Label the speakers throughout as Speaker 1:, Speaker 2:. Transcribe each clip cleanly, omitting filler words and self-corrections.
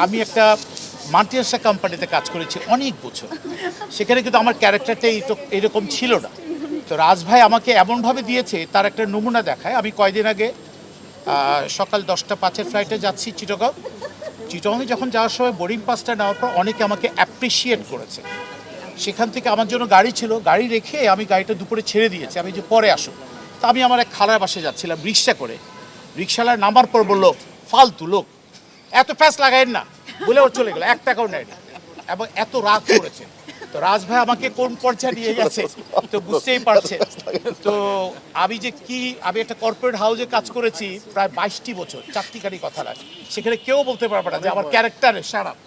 Speaker 1: আমি একটা মাল্টিনেশনাল কোম্পানিতে কাজ করেছি অনেক বছর, সেখানে কিন্তু আমার ক্যারেক্টারটা এরকম ছিল না। তো রাজ ভাই আমাকে এমনভাবে দিয়েছে, তার একটা নমুনা দেখায়। আমি কয়দিন আগে সকাল 10টা 5-এর ফ্লাইটে যাচ্ছি চিটাগং। চিটাগংয়ে যখন যাওয়ার সময় বোর্ডিং পাসটা নেওয়ার পর অনেকে আমাকে অ্যাপ্রিসিয়েট করেছে। সেখান থেকে আমার জন্য গাড়ি ছিল, গাড়ি রেখে আমি গাড়িটা দুপুরে ছেড়ে দিয়েছি, আমি যে পরে আসুক। তা আমি আমার এক খালার বাসায় যাচ্ছিলাম রিক্সা করে, রিক্সাওয়ালা নামার পর বললো, ফালতু লোক, এত প্যাঁচ লাগায়েন না বলে ওর চলে গেল, 1 টাকাও নেয় না, এবং এত রাগ করেছে। তো রাজ ভাই আমাকে কোন পর্যায়ে নিয়ে গেছে তো বুঝতেই পারছে। তো আমি একটা কর্পোরেট হাউসে কাজ করেছি প্রায় 22টি বছর, 4টি গাড়ি কথা রাখ, সেখানে কেউ বলতে পারবে না যে আমার ক্যারেক্টার খারাপ,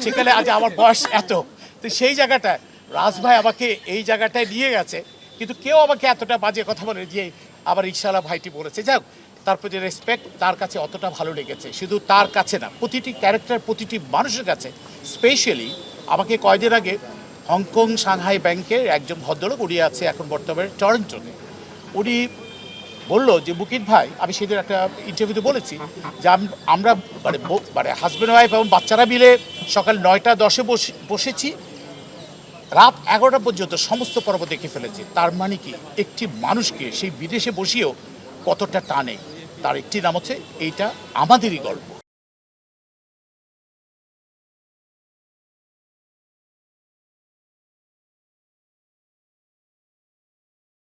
Speaker 1: সেখানে আজ আমার বয়স এত। তো সেই জায়গাটায় রাজ ভাই আমাকে এই জায়গাটায় নিয়ে গেছে, কিন্তু কেউ আমাকে এতটা বাজে কথা বলে যে আবার রিকশাওয়ালা ভাইটি বলেছে। যাক, তার প্রতি রেসপেক্ট, তার কাছে অতটা ভালো লেগেছে। শুধু তার কাছে না, প্রতিটি ক্যারেক্টার প্রতিটি মানুষের কাছে। স্পেশালি আমাকে কয়দিন আগে হংকং সাংহাই ব্যাংকের একজন ভদ্রলোক, উনি আছে এখন বর্তমানে টরন্টোতে, উনি বললো যে মুকিত ভাই, আমি সেদিন একটা ইন্টারভিউতে বলেছি যে আমরা মানে হাজব্যান্ড ওয়াইফ এবং বাচ্চারা মিলে সকাল 9টা 10-এ বসেছি, রাত 11টা পর্যন্ত সমস্ত পর্ব দেখে ফেলেছি। তার মানে কি, একটি মানুষকে সেই বিদেশে বসিয়েও কতটা টানে, তার একটি নাম হচ্ছে এইটা আমাদেরই গল্প।